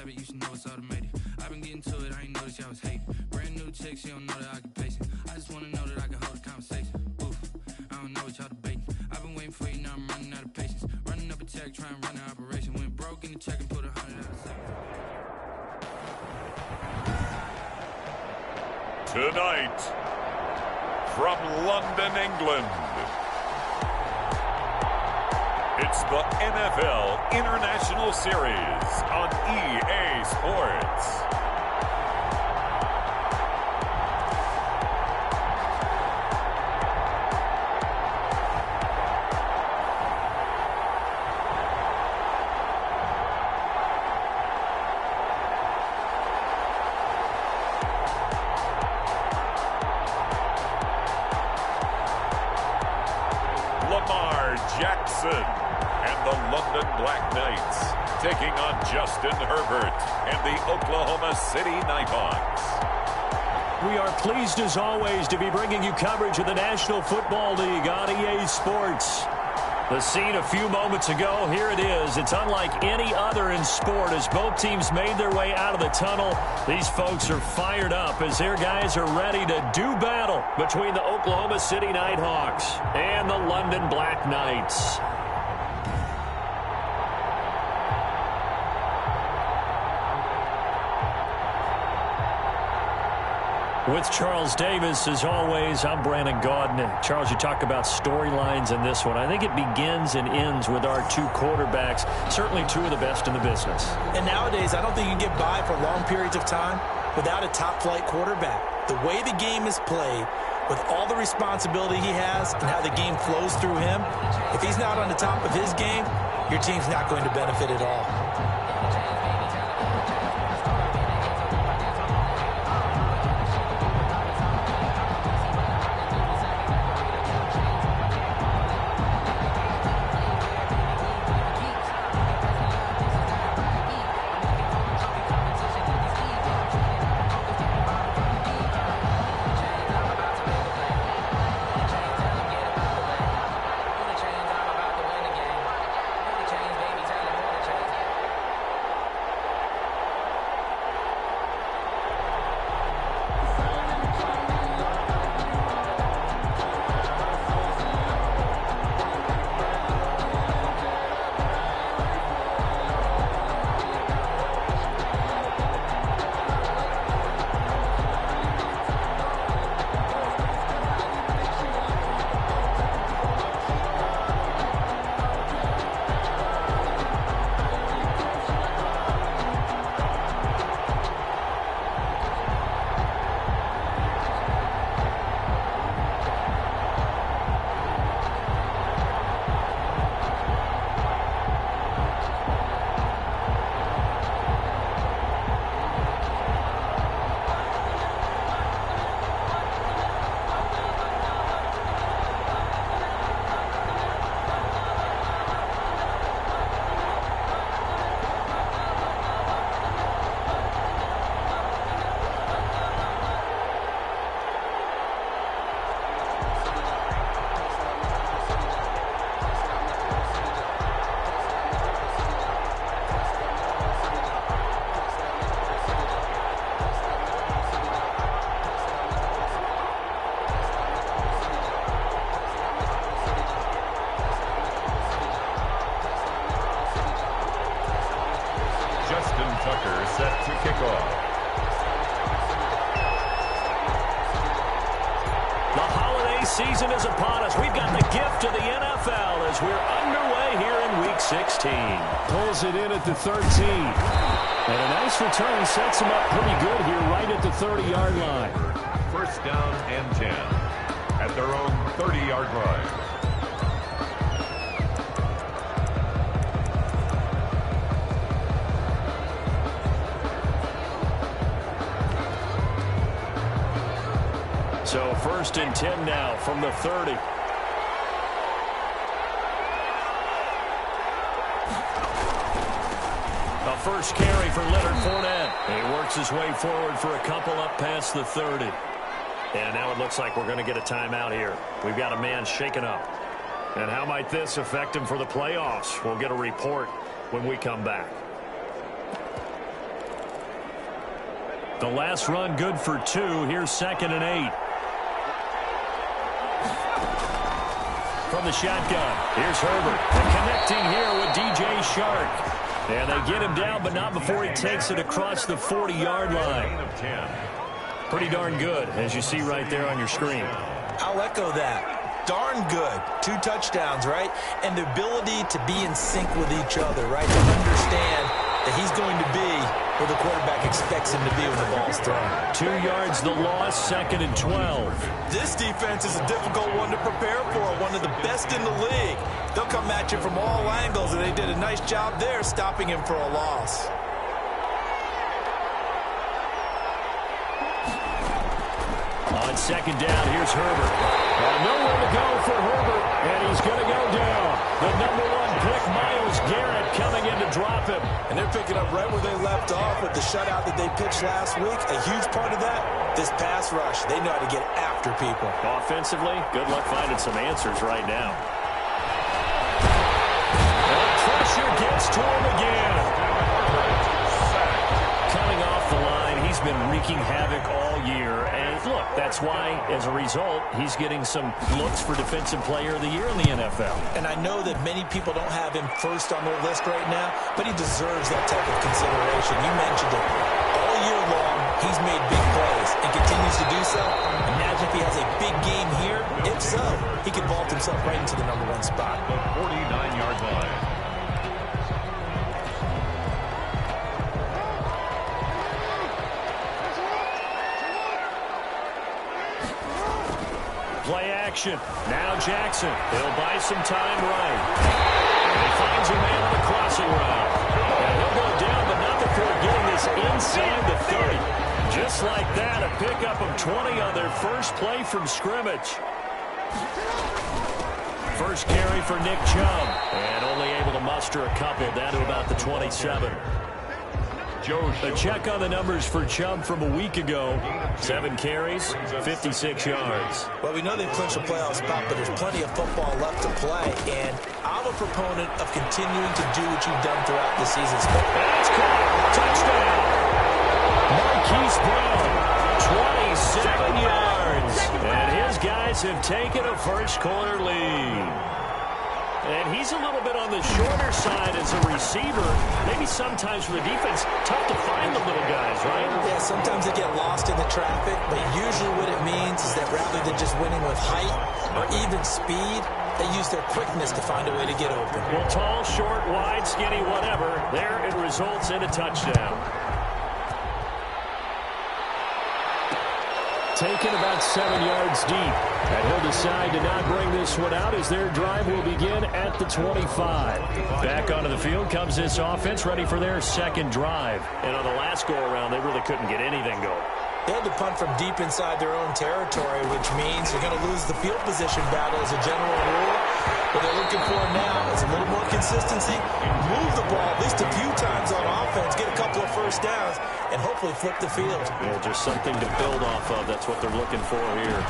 You should know it's automated. I've been getting to it, I ain't noticed y'all was hating. Brand new chick, she don't know the occupation. I just wanna know that I can hold a conversation. Oof, I don't know what y'all debating. I've been waiting for you, now I'm running out of patience. Running up a check, trying to run an operation. Went broke in the check and put 100 out of savings. Tonight, from London, England, it's the NFL International Series on EA Sports. Jackson and the London Black Knights taking on Justin Herbert and the Oklahoma City Nighthawks. We are pleased as always to be bringing you coverage of the National Football League on EA Sports. The scene a few moments ago, here it is. It's unlike any other in sport as both teams made their way out of the tunnel. These folks are fired up as their guys are ready to do battle between the Oklahoma City Nighthawks and the London Black Knights. With Charles Davis, as always, I'm Brandon Gaudin. Charles, you talk about storylines in this one. I think it begins and ends with our two quarterbacks, certainly two of the best in the business. And nowadays, I don't think you can get by for long periods of time without a top-flight quarterback. The way the game is played, with all the responsibility he has and how the game flows through him, if he's not on the top of his game, your team's not going to benefit at all. set to kick off. The holiday season is upon us. We've got the as we're underway here in Week 16. Pulls it in at the 13. And a nice return sets him up pretty good here right at the 30-yard line. First down and 10 at their own 30-yard line. So first and 10 now from the 30. A first carry for Leonard Fournette. He works his way forward for a couple up past the 30. And now it looks like we're going to get a timeout here. We've got a man shaken up. And how might this affect him for the playoffs? We'll get a report when we come back. The last run good for 2. Here's 2nd and 8. From the shotgun, here's Herbert. And connecting here with DJ Shark. And they get him down, but not before he takes it across the 40-yard line. Pretty darn good, as you see right there on your screen. I'll echo that. Darn good. 2 touchdowns, right? And the ability to be in sync with each other, right? To understand that he's going to be where the quarterback expects him to be when the ball's thrown. 2 yards the loss, 2nd and 12. This defense is a difficult one to prepare for, one of the best in the league. They'll come at you from all angles, and they did a nice job there stopping him for a loss. On 2nd down, here's Herbert. Nowhere to go for Herbert, and he's going to go down. The number 1 pick, Myles Garrett, coming in to drop him. And they're picking up right where they left off with the shutout that they pitched last week. A huge part of that, this pass rush. They know how to get after people. Offensively, good luck finding some answers right now. And pressure gets to him again. Coming off the line, he's been wreaking havoc all year. And look, that's why, as a result, he's getting some looks for Defensive Player of the Year in the NFL. And I know that many people don't have him first on their list right now, but he deserves that type of consideration. You mentioned it. All year long, he's made big plays and continues to do so. Imagine if he has a big game here. If so, he could vault himself right into the number 1 spot. The 49-yard line. Play action. Now Jackson. He'll buy some time right. And he finds a man on the crossing route. And he'll go down, but not before getting this inside the 30. Just like that, a pickup of 20 on their first play from scrimmage. First carry for Nick Chubb. And only able to muster a couple down to about the 27. A check on the numbers for Chubb from a week ago. 7 carries, 56 yards. Well, we know they clinched a playoff spot, but there's plenty of football left to play. And I'm a proponent of continuing to do what you've done throughout the season. That's caught. Touchdown. Marquise Brown, 27 yards. And his guys have taken a first quarter lead. And he's a little bit on the shorter side as a receiver. Maybe sometimes for the defense, tough to find the little guys, right? Yeah, sometimes they get lost in the traffic, but usually what it means is that rather than just winning with height or even speed, they use their quickness to find a way to get open. Well, tall, short, wide, skinny, whatever, there it results in a touchdown. Taken about 7 yards deep. And he'll decide to not bring this one out as their drive will begin at the 25. Back onto the field comes this offense, ready for their second drive. And on the last go-around, they really couldn't get anything going. They had to punt from deep inside their own territory, which means they're going to lose the field position battle as a general rule. What they're looking for now is a little more consistency, move the ball at least a few times on offense, get a couple of first downs, and hopefully flip the field. Yeah, just something to build off of. That's what they're looking for here.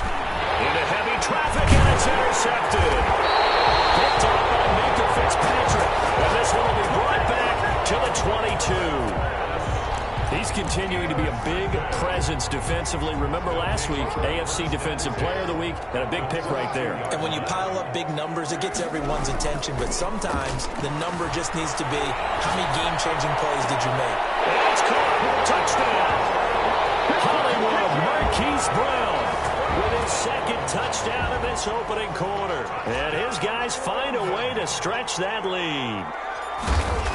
Into heavy traffic, and it's intercepted. Picked up by Minka Fitzpatrick. And this one will be brought back to the 22. He's continuing to be a big presence defensively. Remember last week, AFC Defensive Player of the Week, and a big pick right there. And when you pile up big numbers, it gets everyone's attention. But sometimes the number just needs to be, how many game-changing plays did you make? It's caught. Touchdown. Hollywood, Marquise Brown with his second touchdown in this opening quarter. And his guys find a way to stretch that lead.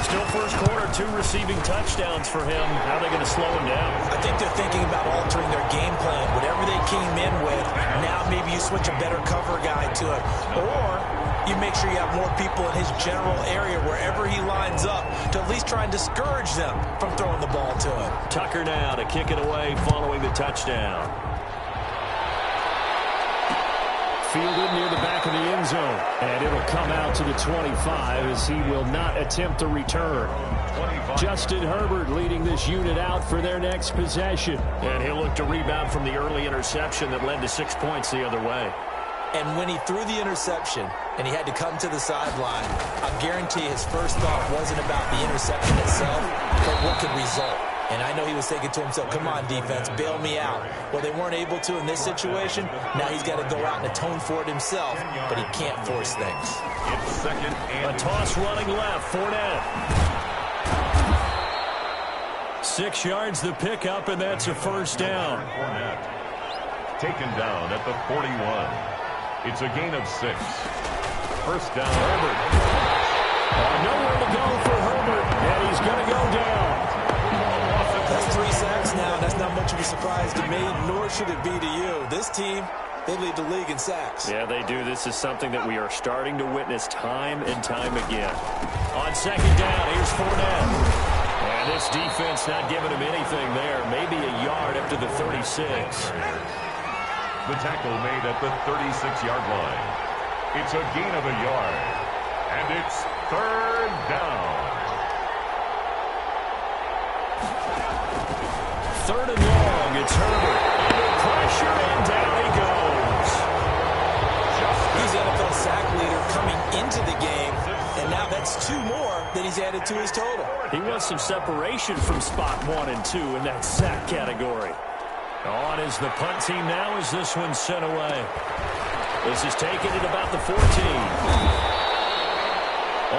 Still first quarter, 2 receiving touchdowns for him. How are they going to slow him down? I think they're thinking about altering their game plan. Whatever they came in with, now maybe you switch a better cover guy to it. Or you make sure you have more people in his general area wherever he lines up to at least try and discourage them from throwing the ball to him. Tucker now to kick it away following the touchdown. Fielded near the back of the end zone. And it'll come out to the 25 as he will not attempt a return. Justin Herbert leading this unit out for their next possession. And he'll look to rebound from the early interception that led to 6 points the other way. And when he threw the interception and he had to come to the sideline, I guarantee his first thought wasn't about the interception itself, but what could result. And I know he was thinking to himself, come on, defense, bail me out. Well, they weren't able to in this situation. Now he's got to go out and atone for it himself, but he can't force things. It's second and a toss running left, Fournette. 6 yards the pickup, and that's a first down. Fournette taken down at the 41. It's a gain of 6. First down, Herbert. Nowhere to go for Herbert, and he's going to go down. That's 3 sacks now. That's not much of a surprise to me, nor should it be to you. This team, they lead the league in sacks. Yeah, they do. This is something that we are starting to witness time and time again. On second down, here's Fournette. And this defense not giving him anything there. Maybe a yard up to the 36. The tackle made at the 36-yard line. It's a gain of a yard. And it's third down. Third and long, it's Herbert. Under pressure, and down he goes. He's the NFL sack leader coming into the game, and now that's 2 more that he's added to his total. He wants some separation from spot 1 and 2 in that sack category. On is the punt team now as this one's sent away. This is taken at about the 14.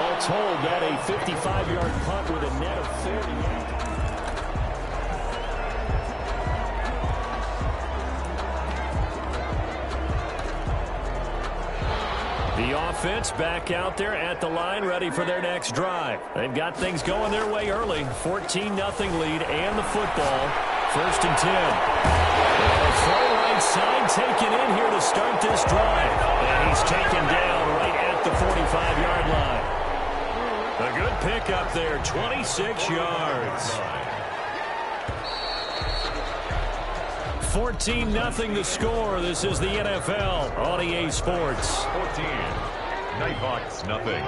All told, that a 55-yard punt with a net of 40. The offense back out there at the line, ready for their next drive. They've got things going their way early. 14-0 lead and the football. First and 10. Throw right side taken in here to start this drive. And he's taken down right at the 45-yard line. A good pickup there, 26 yards. 14-0 the score. This is the NFL on EA Sports. 14. Nighthawks, nothing.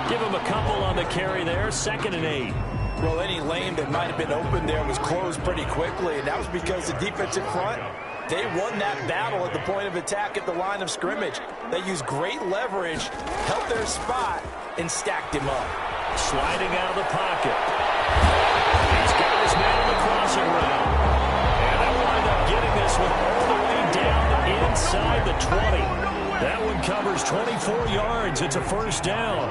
Give him a couple on the carry there. 2nd and 8. Well, any lane that might have been open there was closed pretty quickly, and that was because the defensive front, they won that battle at the point of attack at the line of scrimmage. They used great leverage, held their spot, and stacked him up. Sliding out of the pocket. He's got his man on the crossing route. And they'll wind up getting this one all the way down inside the 20. That one covers 24 yards. It's a first down.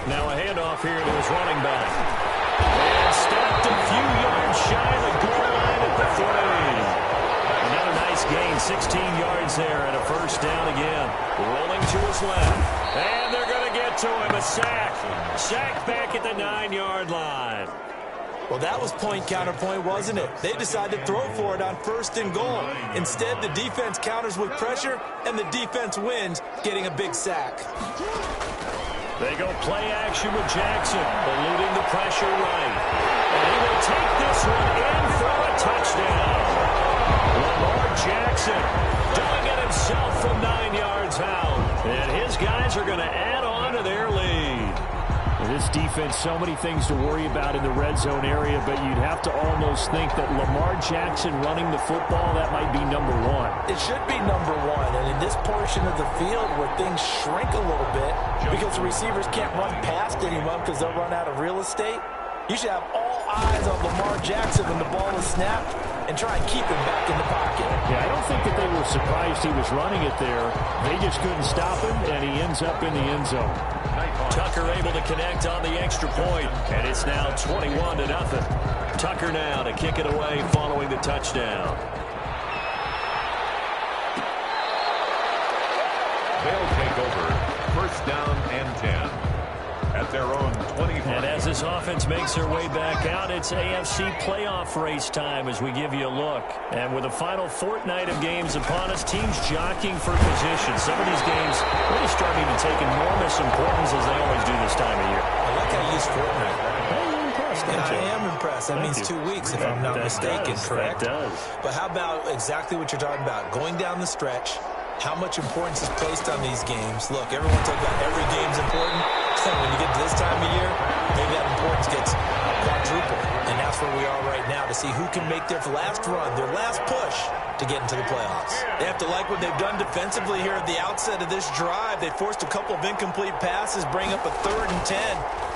Now a handoff here to his running back. And stopped a few yards shy of the goal line at the 3. Another nice gain, 16 yards there, and a first down again. Rolling to his left. And they're going to get to him. A sack. Sack back at the 9-yard line. Well, that was point counterpoint, wasn't it? They decided to throw for it on 1st and goal. Instead, the defense counters with pressure, and the defense wins, getting a big sack. They go play action with Jackson, eluding the pressure right. And he will take this one in for a touchdown. Lamar Jackson doing it himself from 9 yards out. And his guys are going to add on to their lead. This defense, so many things to worry about in the red zone area, but you'd have to almost think that Lamar Jackson running the football, that might be number 1. It should be number 1, and in this portion of the field where things shrink a little bit because the receivers can't run past anyone because they'll run out of real estate, you should have all eyes on Lamar Jackson when the ball is snapped and try and keep him back in the pocket. Yeah, I don't think that they were surprised he was running it there. They just couldn't stop him, and he ends up in the end zone. Tucker able to connect on the extra point, and it's now 21-0. Tucker now to kick it away following the touchdown. They'll take over. First down and 10. At their own 25. And as this offense makes their way back out, it's AFC playoff race time as we give you a look. And with the final fortnight of games upon us, teams jockeying for position. Some of these games really starting to take enormous importance as they always do this time of year. I like how you use fortnight. And I you? am impressed. That means 2 weeks, if I'm not mistaken, correct? That does. But how about exactly what you're talking about? Going down the stretch, how much importance is placed on these games. Look, everyone talks about every game's important. When you get to this time of year, maybe that importance gets quadrupled. And that's where we are right now to see who can make their last run, their last push to get into the playoffs. They have to like what they've done defensively here at the outset of this drive. They forced a couple of incomplete passes, bring up a 3rd and 10.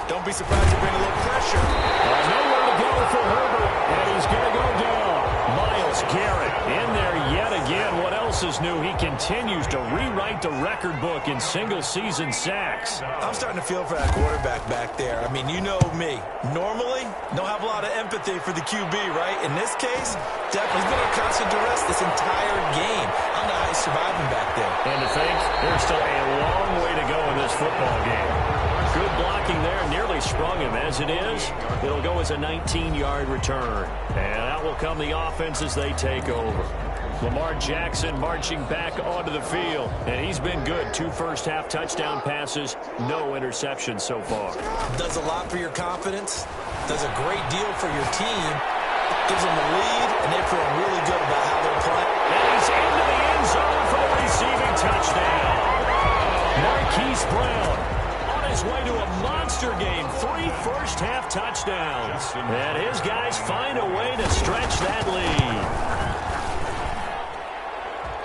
Don't be surprised to bring a little pressure. Nowhere to go for Herbert, and he's going to go down. Myles Garrett in there yet again. What else is new? He continues to rewrite the record book in single-season sacks. I'm starting to feel for that quarterback back there. I mean, you know me. Normally, don't have a lot of empathy for the QB, right? In this case, definitely he's been under constant duress this entire game. I don't know how he's surviving back there. And to think there's still a long way to go in this football game. Good blocking there, nearly sprung him. As it is, it'll go as a 19-yard return. And out will come the offense as they take over. Lamar Jackson marching back onto the field. And he's been good. 2 first-half touchdown passes, no interceptions so far. Does a lot for your confidence. Does a great deal for your team. Gives them a lead, and they feel really good about how they're playing. And he's into the end zone for the receiving touchdown. Marquise Brown on his way to a monster game. 3 first-half touchdowns. And his guys find a way to stretch that lead.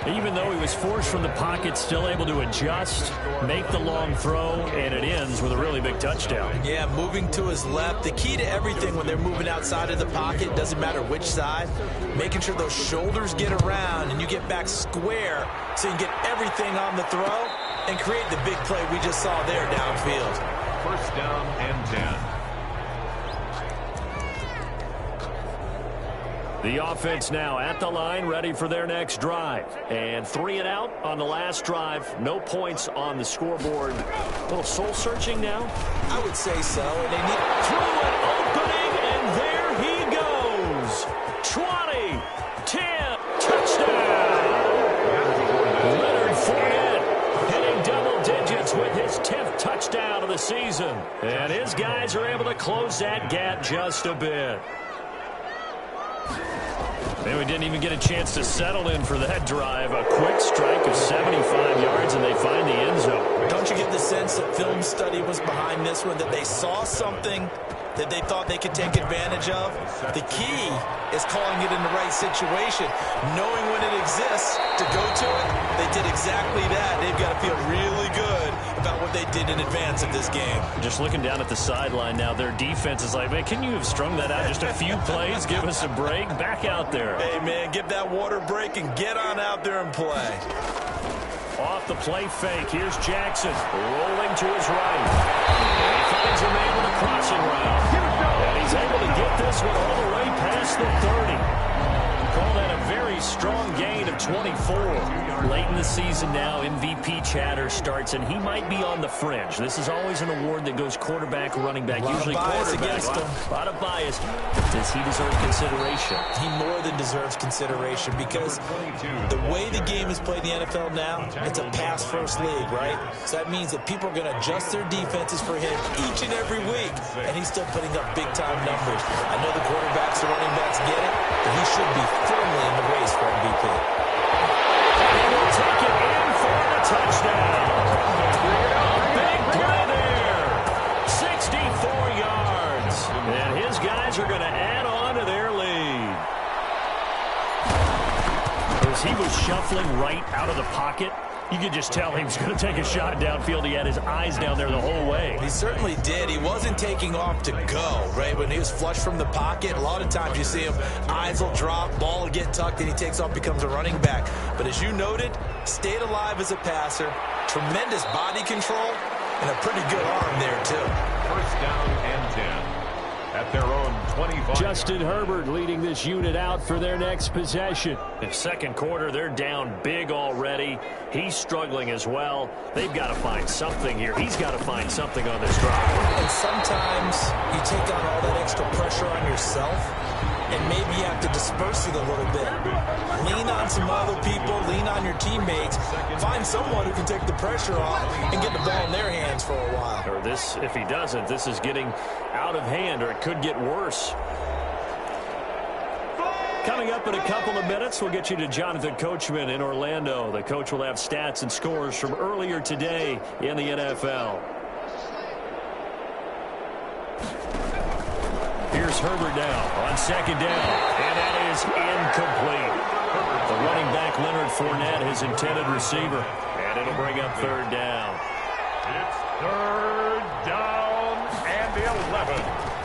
Even though he was forced from the pocket, still able to adjust, make the long throw, and it ends with a really big touchdown. Yeah, moving to his left. The key to everything when they're moving outside of the pocket, doesn't matter which side, making sure those shoulders get around and you get back square so you can get everything on the throw and create the big play we just saw there downfield. First down and 10. The offense now at the line, ready for their next drive. And 3 and out on the last drive. No points on the scoreboard. A little soul-searching now? I would say so. And they need through an opening, and there he goes. 20, 10, touchdown. Leonard Fournette hitting double digits with his 10th touchdown of the season. And his guys are able to close that gap just a bit. And we didn't even get a chance to settle in for that drive. A quick strike of 75 yards, and they find the end zone. Don't you get the sense that film study was behind this one, that they saw something that they thought they could take advantage of? The key is calling it in the right situation, knowing when it exists to go to it. They did exactly that. They've got to feel really good about what they did in advance of this game. Just looking down at the sideline now, their defense is like, man, can you have strung that out just a few plays? Give us a break. Back out there. Hey, man, give that water break and get on out there and play. Off the play fake. Here's Jackson rolling to his right. And he finds a man with a crossing route. And he's able to get this one all the way past the 30. Call that a very strong gain of 24. Late in the season now, MVP chatter starts, and he might be on the fringe. This is always an award that goes quarterback, running back, usually quarterback. A lot of bias. Does he deserve consideration? He more than deserves consideration because the way the game is played in the NFL now, it's a pass-first league, right? So that means that people are going to adjust their defenses for him each and every week, and he's still putting up big-time numbers. I know the quarterbacks, the running backs get it, but he should be firmly in the race for MVP. And he will take it in for the touchdown. Big play there. 64 yards. And his guys are going to add on to their lead. As he was shuffling right out of the pocket, You could just tell he was going to take a shot downfield. He had his eyes down there the whole way. He certainly did. He wasn't taking off to go, right? When he was flush from the pocket, a lot of times you see him, eyes will drop, ball will get tucked, and he takes off, becomes a running back. But as you noted, stayed alive as a passer, tremendous body control, and a pretty good arm there, too. First down and 10. At their own 25. Justin Herbert leading this unit out for their next possession. In second quarter, they're down big already. He's struggling as well. They've got to find something here. He's got to find something on this drive. And sometimes you take on all that extra pressure on yourself, and maybe you have to disperse it a little bit. Lean on some other people, lean on your teammates, find someone who can take the pressure off and get the ball in their hands for a while. Or this, if he doesn't, this is getting out of hand, or it could get worse. Coming up in a couple of minutes, we'll get you to Jonathan Coachman in Orlando. The coach will have stats and scores from earlier today in the NFL. Here's Herbert now on second down, and that is incomplete. The running back, Leonard Fournette, his intended receiver, and it'll bring up third down. It's third down and 11.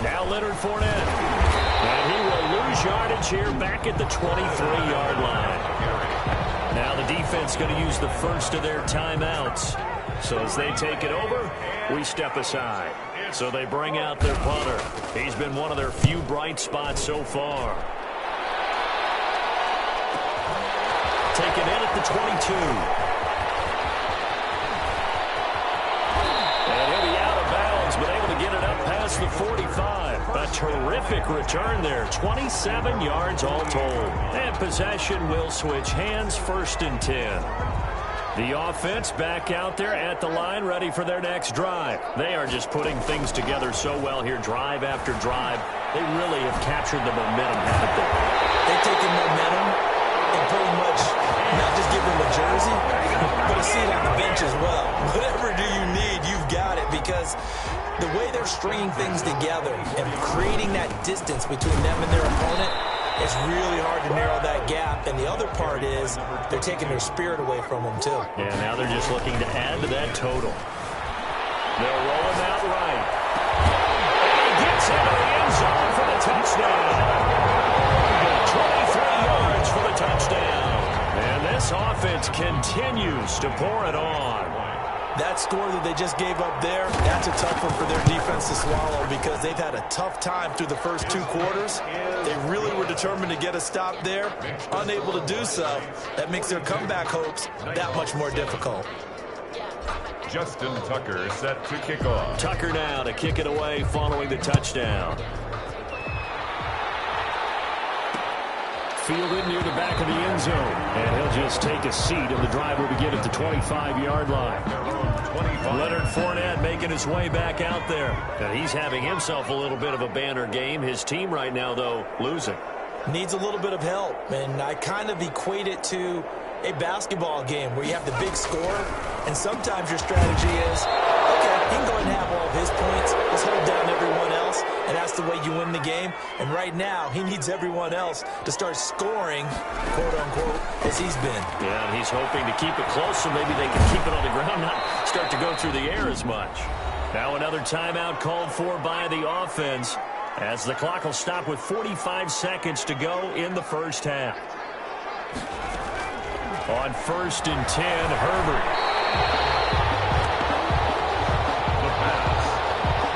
Now Leonard Fournette, and he will lose yardage here back at the 23-yard line. Now the defense going to use the first of their timeouts. So as they take it over, we step aside. So they bring out their punter. He's been one of their few bright spots so far. Taken in at the 22. And he'll be out of bounds, but able to get it up past the 45. A terrific return there. 27 yards all told. And possession will switch hands, first and 10. The offense back out there at the line, ready for their next drive. They are just putting things together so well here, drive after drive. They really have captured the momentum, haven't they? They've taken momentum and pretty much not just give them a jersey, but a seat on the bench as well. Whatever do you need, you've got it, because the way they're stringing things together and creating that distance between them and their opponent, it's really hard to narrow that gap. And the other part is they're taking their spirit away from them, too. Yeah, now they're just looking to add to that total. They'll roll him out right. And he gets into the end zone for the touchdown. 23 yards for the touchdown. And this offense continues to pour it on. That score that they just gave up there, that's a tough one for their defense to swallow, because they've had a tough time through the first two quarters. They really were determined to get a stop there, unable to do so. That makes their comeback hopes that much more difficult. Justin Tucker set to kick off. Tucker now to kick it away following the touchdown. Fielded near the back of the end zone. And he'll just take a seat, and the drive will begin at the 25-yard line. Leonard Fournette making his way back out there. And he's having himself a little bit of a banner game. His team right now, though, losing. Needs a little bit of help, and I kind of equate it to a basketball game where you have the big score, and sometimes your strategy is, okay, he can go ahead and have all of his points, just hold down everyone else, and that's the way you win the game. And right now, he needs everyone else to start scoring, quote-unquote, as he's been. Yeah, and he's hoping to keep it close so maybe they can keep it on the ground, not start to go through the air as much. Now another timeout called for by the offense, as the clock will stop with 45 seconds to go in the first half. On first and 10, Herbert.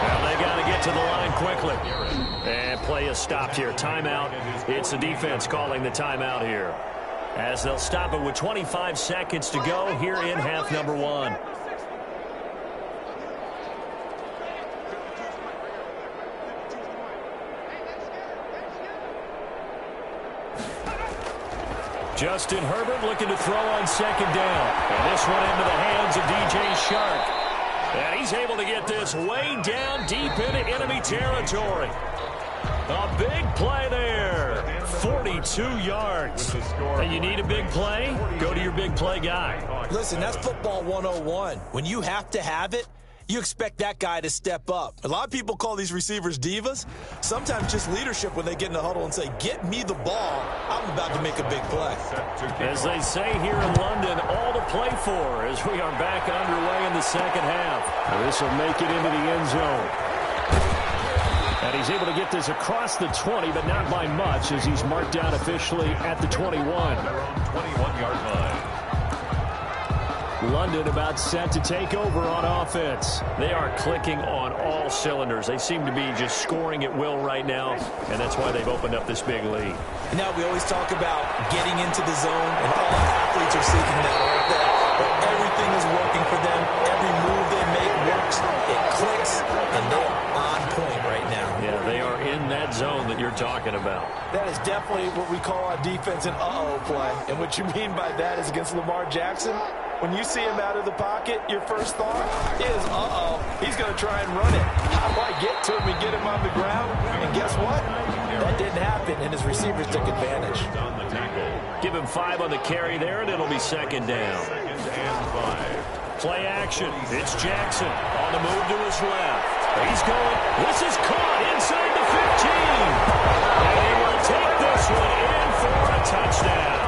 Well, they got to get to the line quickly. And play is stopped here. Timeout. It's the defense calling the timeout here, as they'll stop it with 25 seconds to go here in half number one. Justin Herbert looking to throw on second down. And this one into the hands of DJ Shark. And he's able to get this way down deep into enemy territory. A big play there. 42 yards. And you need a big play? Go to your big play guy. Listen, that's football 101. When you have to have it, you expect that guy to step up. A lot of people call these receivers divas. Sometimes just leadership when they get in the huddle and say, get me the ball. I'm about to make a big play. As they say here in London, all to play for as we are back underway in the second half. This will make it into the end zone. And he's able to get this across the 20, but not by much as he's marked down officially at the 21. Their own 21-yard line. London about set to take over on offense. They are clicking on all cylinders. They seem to be just scoring at will right now, and that's why they've opened up this big lead. Now, we always talk about getting into the zone, and all athletes are seeking that all day. But everything is working for them. Every move they make works. It clicks, and they are on point right now. Yeah, they are in that zone that you're talking about. That is definitely what we call on defense an uh-oh play. And what you mean by that is against Lamar Jackson, when you see him out of the pocket, your first thought is, uh-oh, he's going to try and run it. How do I get to him and get him on the ground? And guess what? That didn't happen, and his receivers took advantage. Give him 5 on the carry there, and it'll be second down. Second and 5. Play action. It's Jackson on the move to his left. He's going. This is caught inside the 15. And he will take this one in for a touchdown.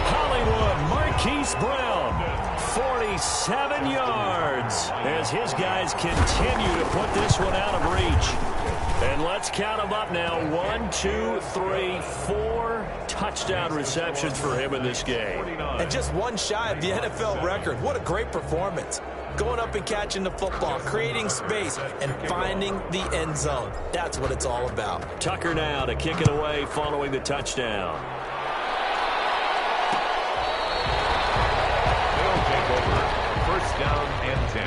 Hollywood Marquise Brown, 47 yards as his guys continue to put this one out of reach. And let's count them up now. 1, 2, 3, 4 touchdown receptions for him in this game. And just one shy of the NFL record. What a great performance. Going up and catching the football, creating space, and finding the end zone. That's what it's all about. Tucker now to kick it away following the touchdown. They'll take over. First down and 10.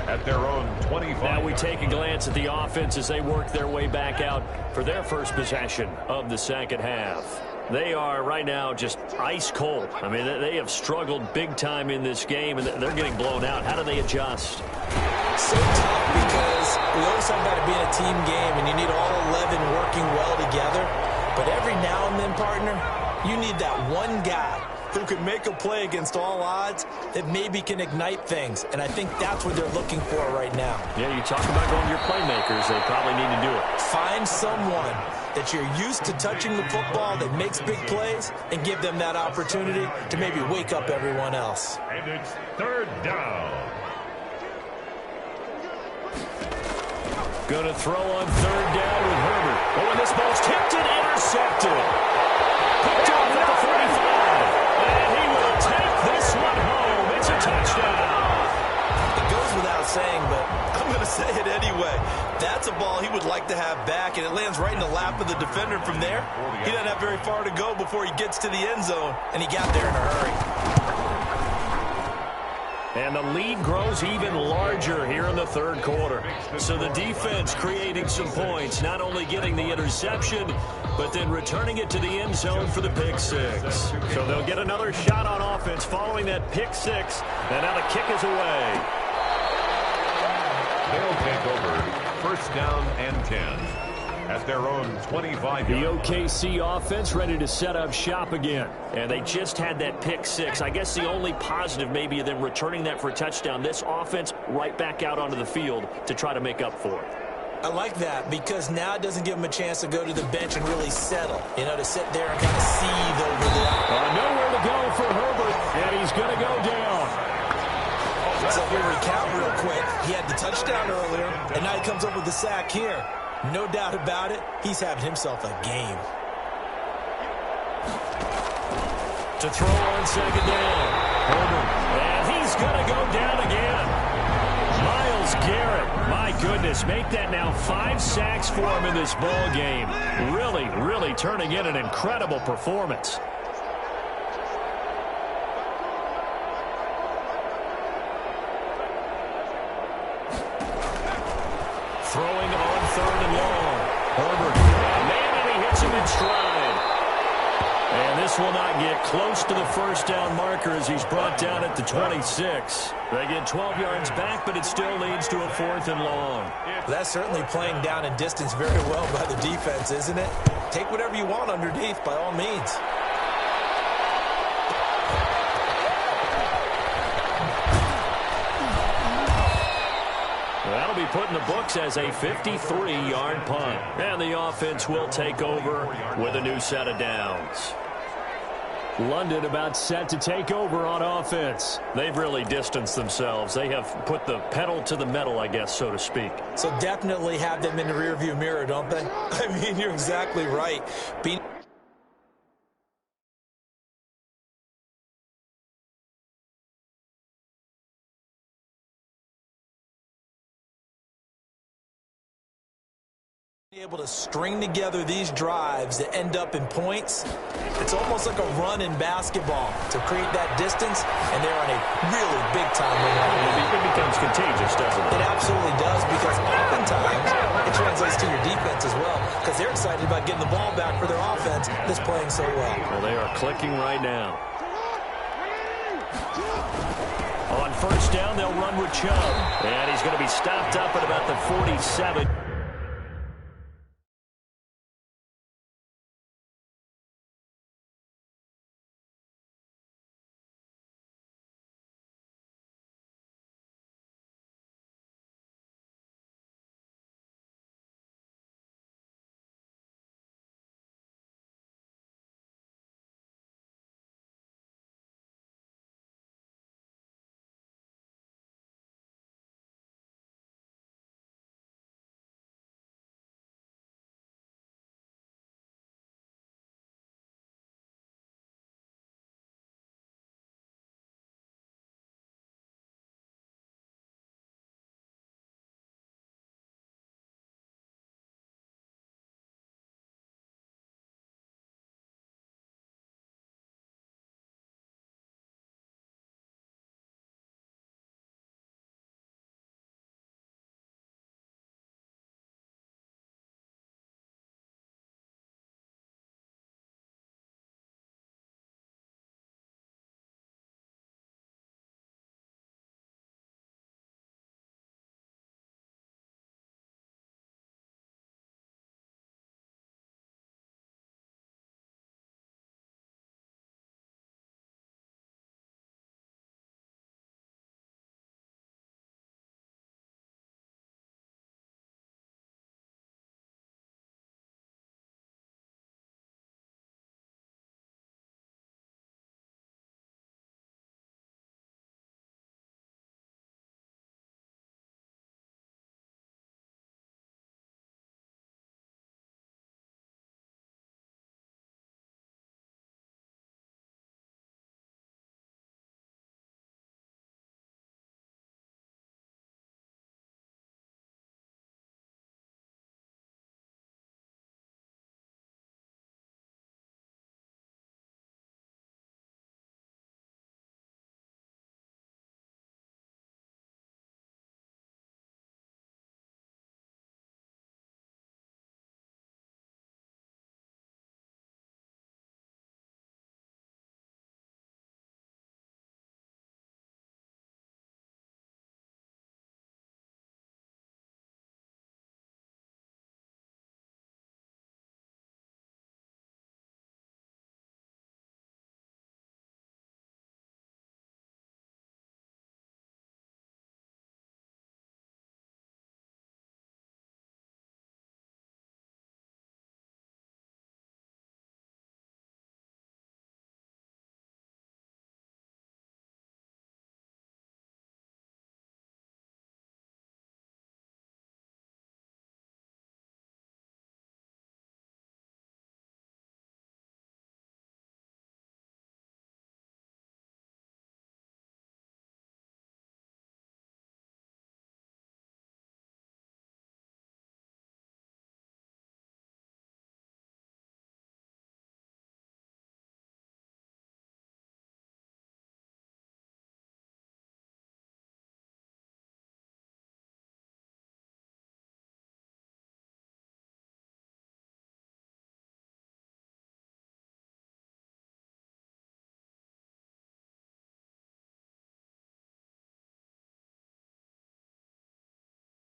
At their own 25. Now we take a glance at the offense as they work their way back out for their first possession of the second half. They are right now just ice cold. I mean, they have struggled big time in this game, and they're getting blown out. How do they adjust? So tough because we always talk about it being a team game, and you need all 11 working well together. But every now and then, partner, you need that one guy who can make a play against all odds that maybe can ignite things. And I think that's what they're looking for right now. Yeah, you talk about going to your playmakers. They probably need to do it. Find someone that you're used to touching the football that makes big plays and give them that opportunity to maybe wake up everyone else. And it's third down. Going to throw on third down with Herbert. Oh, and this ball's tipped and intercepted. Picked off at the 45. And he will take this one home. It's a touchdown. It goes without saying, but I'm going to say it anyway. That's a ball he would like to have back, and it lands right in the lap of the defender from there. He doesn't have very far to go before he gets to the end zone, and he got there in a hurry. And the lead grows even larger here in the third quarter. So the defense creating some points, not only getting the interception, but then returning it to the end zone for the pick six. So they'll get another shot on offense following that pick six. And now the kick is away. They'll take over first down and 10 at their own 25. The OKC offense ready to set up shop again. And they just had that pick six. I guess the only positive maybe of them returning that for a touchdown. This offense right back out onto the field to try to make up for it. I like that because now it doesn't give him a chance to go to the bench and really settle. You know, to sit there and kind of seethe over there. Nowhere to go for Herbert, and he's going to go down. So if we recount real quick, he had the touchdown earlier, and now he comes up with the sack here. No doubt about it, he's having himself a game. To throw on second down. Herbert, and he's going to go down again. Myles Garrett, my goodness, make that now 5 sacks for him in this ball game. Really, really turning in an incredible performance. Throwing on third and long. Herbert, man, and he hits him in stride. And this will not get close to the first down marker as he's brought down at the 26. They get 12 yards back, but it still leads to a 4th and long. That's certainly playing down in distance very well by the defense, isn't it? Take whatever you want underneath by all means. put in the books as a 53-yard punt. And the offense will take over with a new set of downs. London about set to take over on offense. They've really distanced themselves. They have put the pedal to the metal, I guess, so to speak. So definitely have them in the rearview mirror, don't they? I mean, you're exactly right. Able to string together these drives that end up in points. It's almost like a run in basketball to create that distance, and they're on a really big-time run. It becomes contagious, doesn't it? It absolutely does, because oftentimes it translates to your defense as well, because they're excited about getting the ball back for their offense that's playing so well. Well, they are clicking right now. On first down, they'll run with Chubb. And he's going to be stopped up at about the 47.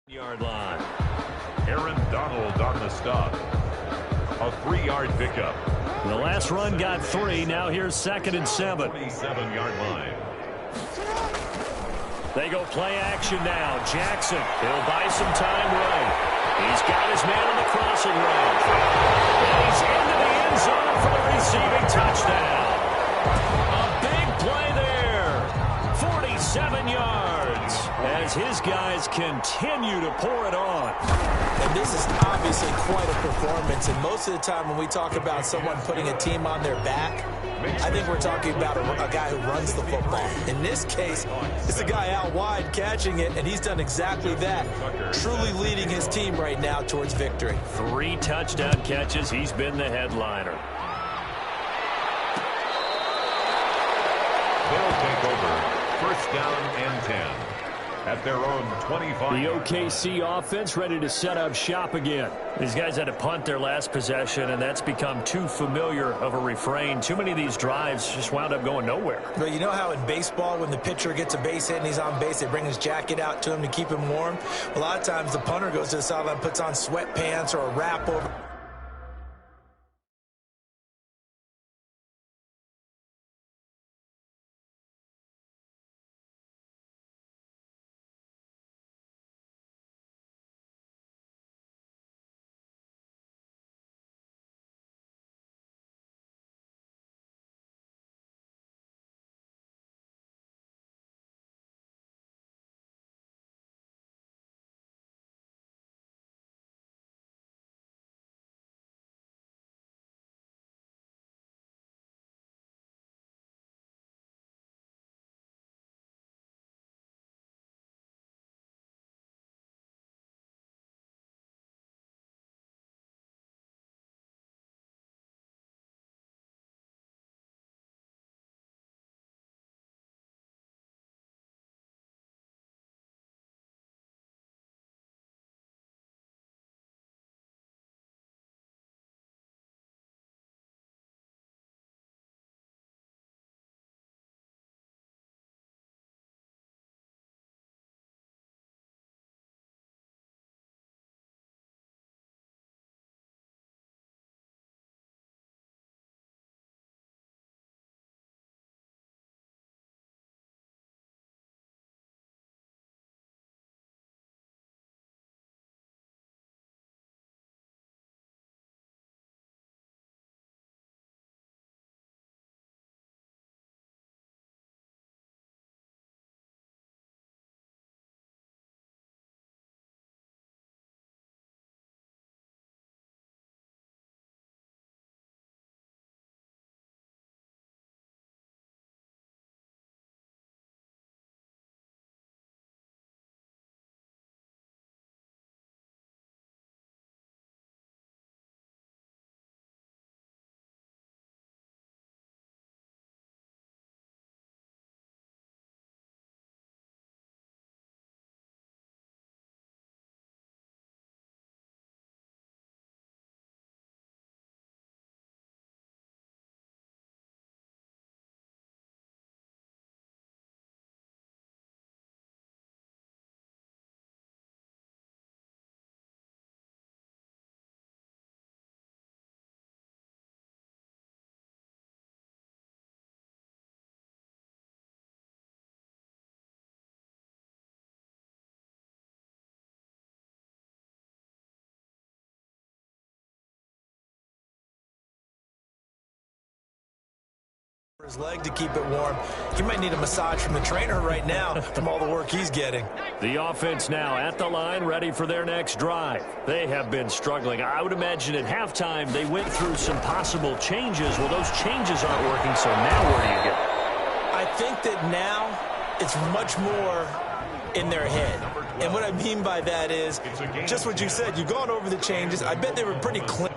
Yard line. Aaron Donald on the stop. A 3-yard pickup. The last run got 3. Now here's 2nd and 7. 47-yard line. They go play action now. Jackson, he'll buy some time running. He's got his man on the crossing range. And he's into the end zone for the receiving touchdown. A big play there. 47 yards as his guys continue to pour it on. And this is obviously quite a performance. And most of the time when we talk about someone putting a team on their back, I think we're talking about a guy who runs the football. In this case, it's a guy out wide catching it, and he's done exactly that, truly leading his team right now towards victory. 3 touchdown catches. He's been the headliner. They'll take over. First down and 10 at their own 25. The OKC offense ready to set up shop again. These guys had to punt their last possession, and that's become too familiar of a refrain. Too many of these drives just wound up going nowhere. But you know how in baseball, when the pitcher gets a base hit and he's on base, they bring his jacket out to him to keep him warm? A lot of times the punter goes to the sideline, puts on sweatpants or a wrap over. His leg to keep it warm. He might need a massage from the trainer right now from all the work he's getting. The offense now at the line, ready for their next drive. They have been struggling. I would imagine at halftime they went through some possible changes. Well, those changes aren't working, so now where do you go? I think that now it's much more in their head. And what I mean by that is just what you said. You've gone over the changes. I bet they were pretty clean.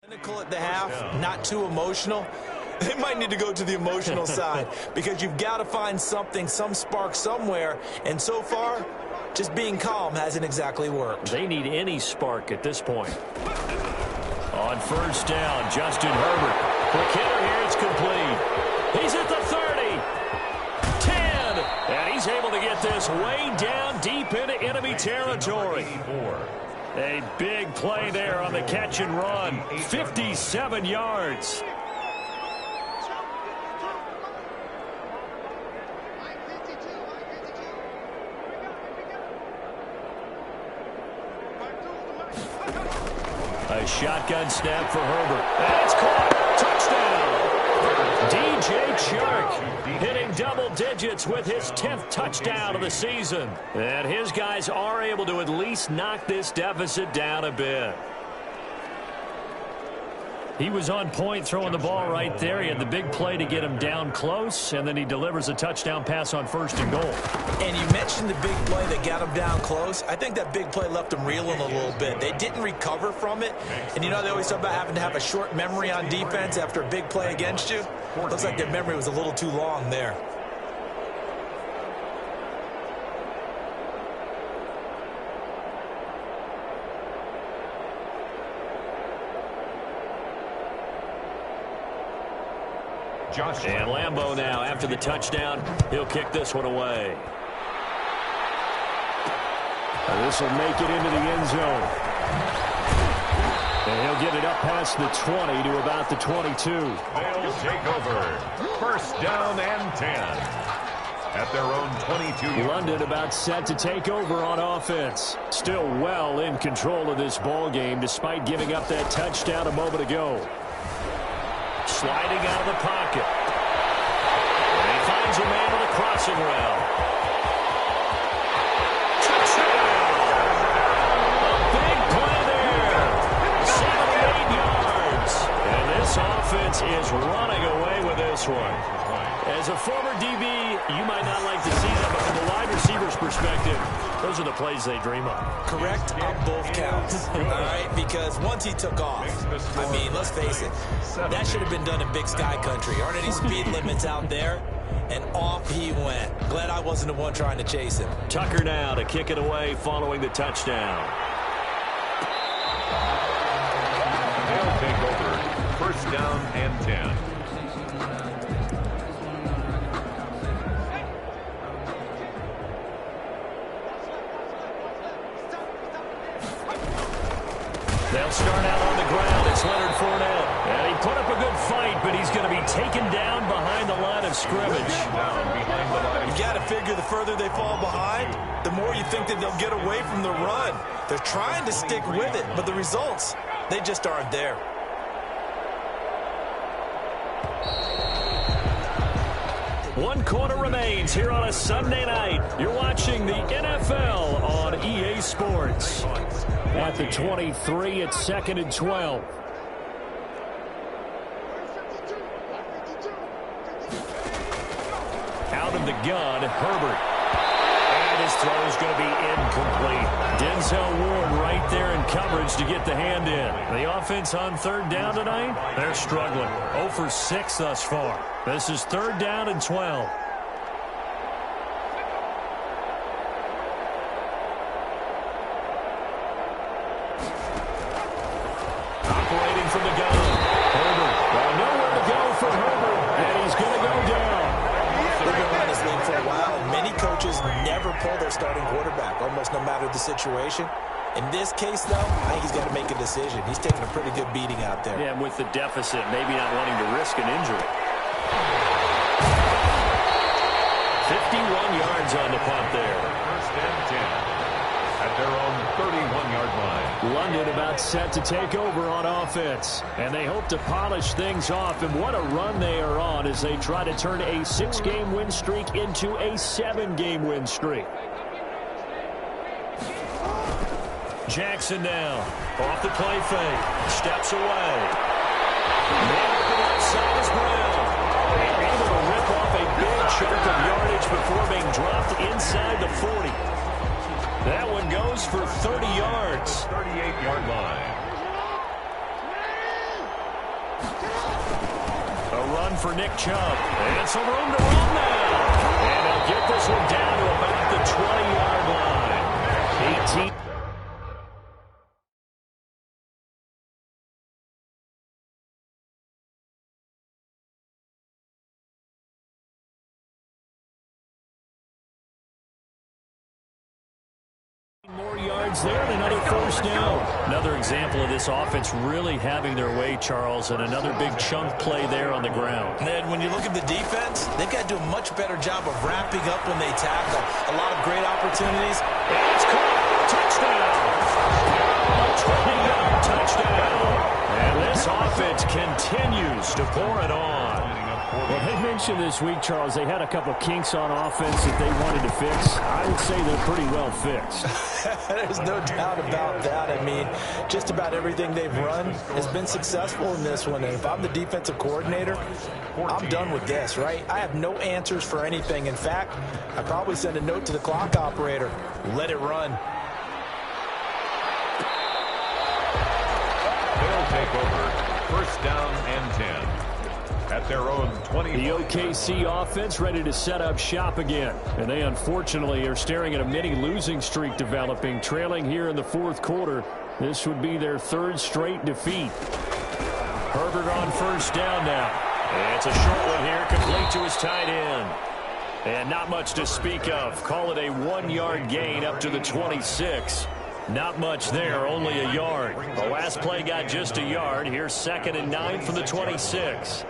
Clinical at the half, not too emotional. They might need to go to the emotional side because you've got to find something, some spark somewhere. And so far, just being calm hasn't exactly worked. They need any spark at this point. On first down, Justin Herbert. Quick hitter here, it's complete. He's at the 30, 10, and he's He's able to get this way down deep into enemy territory. A big play there on the catch and run. 57 yards. A shotgun snap for Herbert. That's caught. Touchdown. DJ Chark hitting double digits with his 10th touchdown of the season. And his guys are able to at least knock this deficit down a bit. He was on point throwing the ball right there. He had the big play to get him down close, and then he delivers a touchdown pass on 1st and goal. And you mentioned the big play that got him down close. I think that big play left him reeling a little bit. They didn't recover from it. And you know, they always talk about having to have a short memory on defense after a big play against you. Looks like their memory was a little too long there. And Lambeau now, after the touchdown, he'll kick this one away. This will make it into the end zone. And he'll get it up past the 20 to about the 22. They'll take over. 1st down and 10. At their own 22. London about set to take over on offense. Still well in control of this ball game despite giving up that touchdown a moment ago. Sliding out of the pocket. And he finds a man with a crossing route. Touchdown! A big play there. 78 yards. And this offense is running away with this one. As a former DB, you might not like to see that, but from the wide receiver's perspective, those are the plays they dream of. Correct on both counts, all right? Because once he took off, I mean, let's face it, that should have been done in Big Sky Country. Aren't any speed limits out there? And off he went. Glad I wasn't the one trying to chase him. Tucker now to kick it away following the touchdown. They'll take over. 1st down and 10. They'll start out on the ground. It's Leonard Fournette. And he put up a good fight, but he's going to be taken down behind the line of scrimmage. You got to figure the further they fall behind, the more you think that they'll get away from the run. They're trying to stick with it, but the results, they just aren't there. One quarter remains here on a Sunday night. You're watching the NFL on EA Sports. At the 23, it's 2nd and 12. Out of the gun, Herbert. And his throw is going to be incomplete. Denzel Ward right there in coverage to get the hand in. The offense on 3rd down tonight, they're struggling. 0 for 6 thus far. This is 3rd down and 12. Operating from the gun. Herbert. Nowhere to go for Herbert. And he's going to go down. They've been running this league for a while, and many coaches never pull their starting quarterback, almost no matter the situation. In this case, though, I think he's got to make a decision. He's taking a pretty good beating out there. Yeah, with the deficit, maybe not wanting to risk an injury. 51 yards on the punt there. 1st and 10. At their own 31-yard line. London about set to take over on offense. And they hope to polish things off. And what a run they are on as they try to turn a 6-game win streak into a 7-game win streak. Jackson now. Off the play fake. Steps away. Man up the left side is Brown. Able to rip off a big chunk of yardage before being dropped inside the 40. That one goes for 30 yards. 38-yard line. A run for Nick Chubb. And some room to run now. And he'll get this one down to about the 20-yard line. 18. More yards there and another first down. Another example of this offense really having their way, Charles, and another big chunk play there on the ground. And then when you look at the defense, they've got to do a much better job of wrapping up when they tackle. A lot of great opportunities. And it's caught. Touchdown. A 20-yard touchdown. And this offense continues to pour it on. Well, they mentioned this week, Charles, they had a couple kinks on offense that they wanted to fix. I would say they're pretty well fixed. There's no doubt about that. I mean, just about everything they've run has been successful in this one. And if I'm the defensive coordinator, I'm done with this, right? I have no answers for anything. In fact, I'd probably send a note to the clock operator. Let it run. They'll take over. First down and 10. At their own 20. The OKC offense ready to set up shop again. And they unfortunately are staring at a mini losing streak developing, trailing here in the fourth quarter. This would be their third straight defeat. Herbert on first down now. And it's a short one here, complete to his tight end. And not much to speak of. Call it a 1-yard gain up to the 26. Not much there, only a yard. The last play got just a yard. Here's 2nd and 9 from the 26.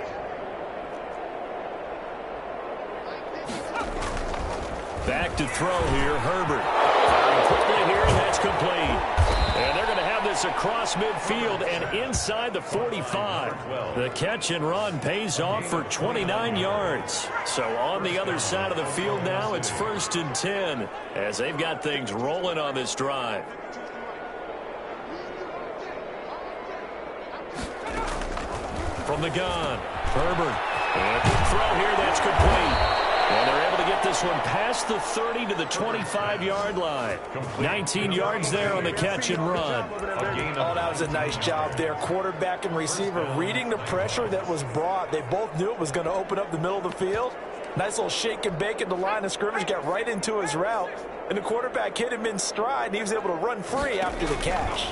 Back to throw here, Herbert. Firing quickly here, and that's complete. And they're going to have this across midfield and inside the 45. The catch and run pays off for 29 yards. So on the other side of the field now, it's 1st and 10 as they've got things rolling on this drive. From the gun, Herbert. And a quick throw here, that's complete. And they're able to get this one past the 30 to the 25-yard line. 19 yards there on the catch and run. Oh, that was a nice job there. Quarterback and receiver reading the pressure that was brought. They both knew it was going to open up the middle of the field. Nice little shake and bake at the line of scrimmage, got right into his route. And the quarterback hit him in stride, and he was able to run free after the catch.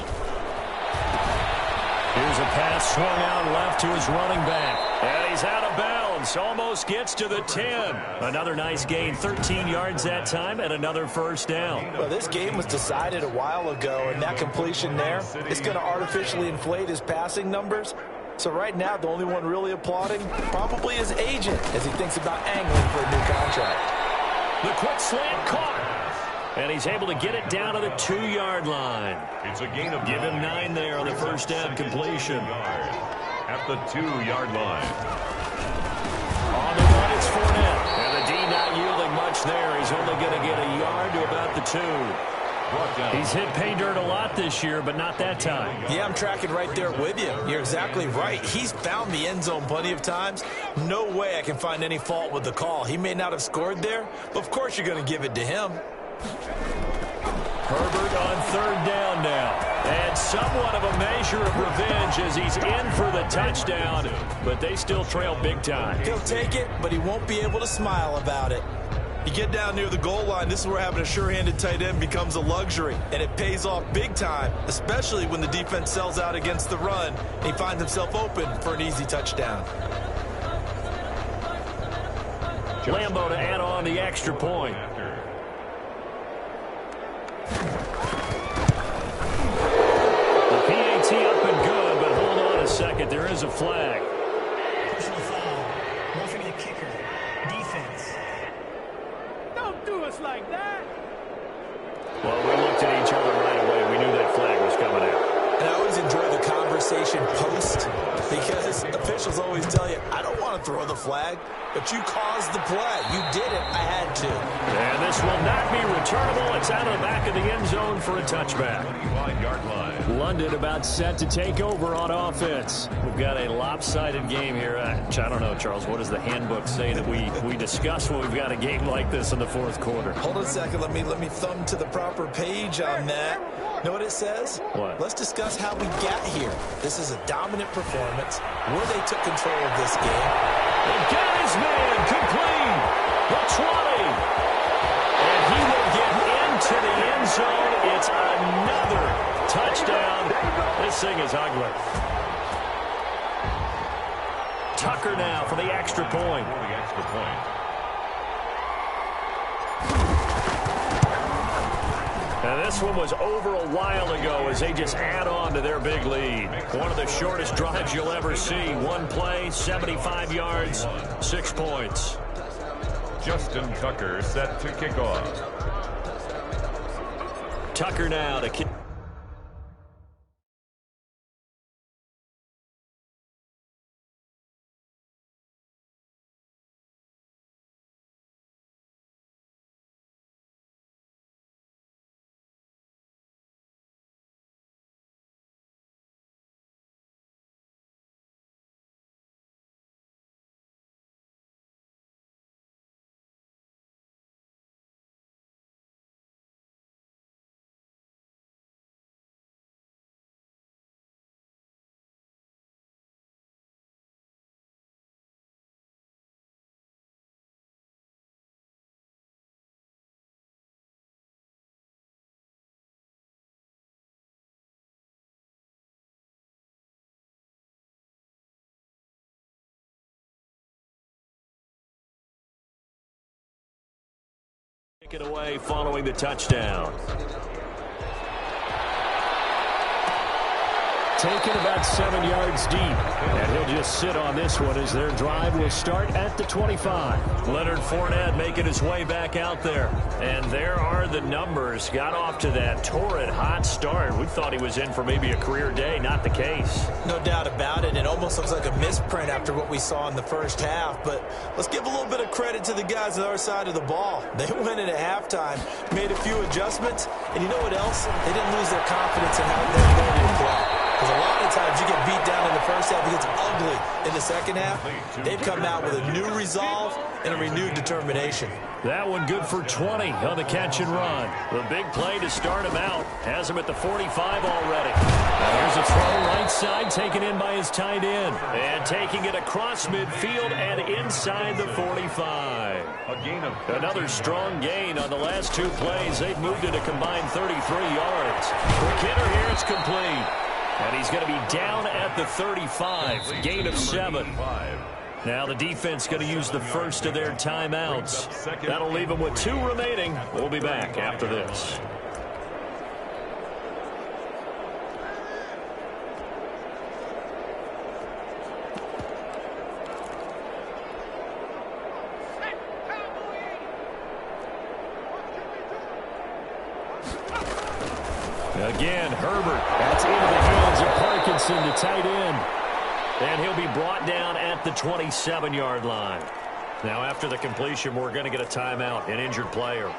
Here's a pass swung out left to his running back. And he's out of bounds. Almost gets to the 10. Another nice gain, 13 yards that time, and another first down. Well, this game was decided a while ago, and that completion there is going to artificially inflate his passing numbers. So right now, the only one really applauding probably his agent as he thinks about angling for a new contract. The quick slant caught. And he's able to get it down to the 2-yard line. It's a gain of Give him 9 there on the first down completion. At the 2-yard line. On the run, it's Fournette. And the D not yielding much there. He's only going to get a yard to about the 2. He's hit pay dirt a lot this year, but not that time. Yeah, I'm tracking right there with you. You're exactly right. He's found the end zone plenty of times. No way I can find any fault with the call. He may not have scored there, but of course you're going to give it to him. Herbert on 3rd down now. And somewhat of a measure of revenge as he's in for the touchdown, but they still trail big time. He'll take it, but he won't be able to smile about it. You get down near the goal line, this is where having a sure-handed tight end becomes a luxury, and it pays off big time, especially when the defense sells out against the run, and he finds himself open for an easy touchdown. Lambo to add on the extra point. The PAT up and good, but hold on a second. There is a flag. Personal foul. Roughing the kicker. Defense. Don't do us like that. Well, we looked at each other right away. We knew that flag was coming out. And I always enjoy the conversation post because officials always tell you, I don't want to throw the flag, but you caused the play. You did it. I had to. And this will not be returnable. It's out of the back of the end zone for a touchback. 1-yard line. London about set to take over on offense. We've got a lopsided game here. I don't know, Charles. What does the handbook say that we discuss when we've got a game like this in the fourth quarter? Hold on a second. Let me thumb to the proper page on that. Know what it says? What? Let's discuss how we got here. This is a dominant performance where they took control of this game. And got his man complete. The 20. And he will get into the end zone. It's another touchdown. This thing is ugly. Tucker now for the extra point. The extra point. And this one was over a while ago as they just add on to their big lead. One of the shortest drives you'll ever see. One play, 75 yards, 6 points. Justin Tucker set to kick off. Tucker now to kick. Take it away following the touchdown. Taken about 7 yards deep. And he'll just sit on this one as their drive will start at the 25. Leonard Fournette making his way back out there. And there are the numbers. Got off to that torrid hot start. We thought he was in for maybe a career day. Not the case. No doubt about it. It almost looks like a misprint after what we saw in the first half. But let's give a little bit of credit to the guys on our side of the ball. They went in at halftime, made a few adjustments. And you know what else? They didn't lose their confidence in how their ability to play. Because a lot of times you get beat down in the first half, it gets ugly in the second half. They've come out with a new resolve and a renewed determination. That one good for 20 on the catch and run. The big play to start him out. Has him at the 45 already. Now here's a throw right side taken in by his tight end. And taking it across midfield and inside the 45. Another strong gain on the last 2 plays. They've moved it a combined 33 yards. For Kidder here, it's complete. And he's going to be down at the 35. Gain of 7. Now the defense going to use the first of their timeouts. That'll leave them with 2 remaining. We'll be back after this. Again, Herbert. That's into the hands of Parkinson, the tight end. And he'll be brought down at the 27-yard line. Now, after the completion, we're going to get a timeout, an injured player.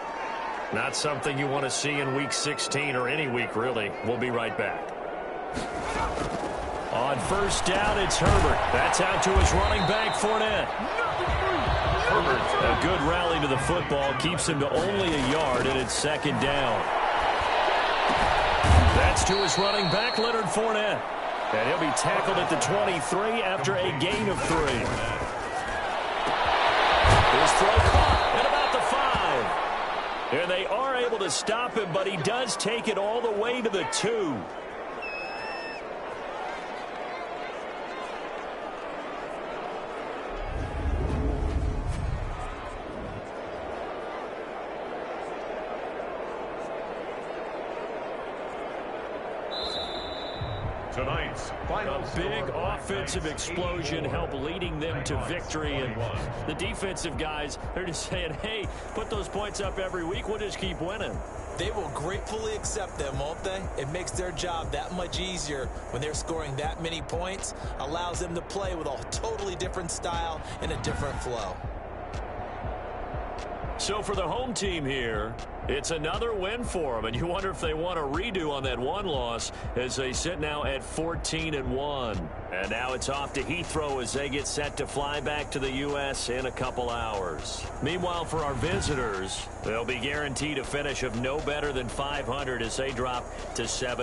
Not something you want to see in Week 16 or any week, really. We'll be right back. On first down, it's Herbert. That's out to his running back, Fournette. Herbert, a good rally to the football, keeps him to only a yard, and it's second down. That's to his running back, Leonard Fournette. And he'll be tackled at the 23 after a gain of 3. His throw caught at about the 5. And they are able to stop him, but he does take it all the way to the 2. Tonight's final a big offensive explosion helped leading them to victory. And the defensive guys, they're just saying, hey, put those points up every week. We'll just keep winning. They will gratefully accept them, won't they? It makes their job that much easier when they're scoring that many points. Allows them to play with a totally different style and a different flow. So for the home team here, it's another win for them, and you wonder if they want a redo on that one loss as they sit now at 14-1. And now it's off to Heathrow as they get set to fly back to the U.S. in a couple hours. Meanwhile, for our visitors, they'll be guaranteed a finish of no better than 500 as they drop to 7.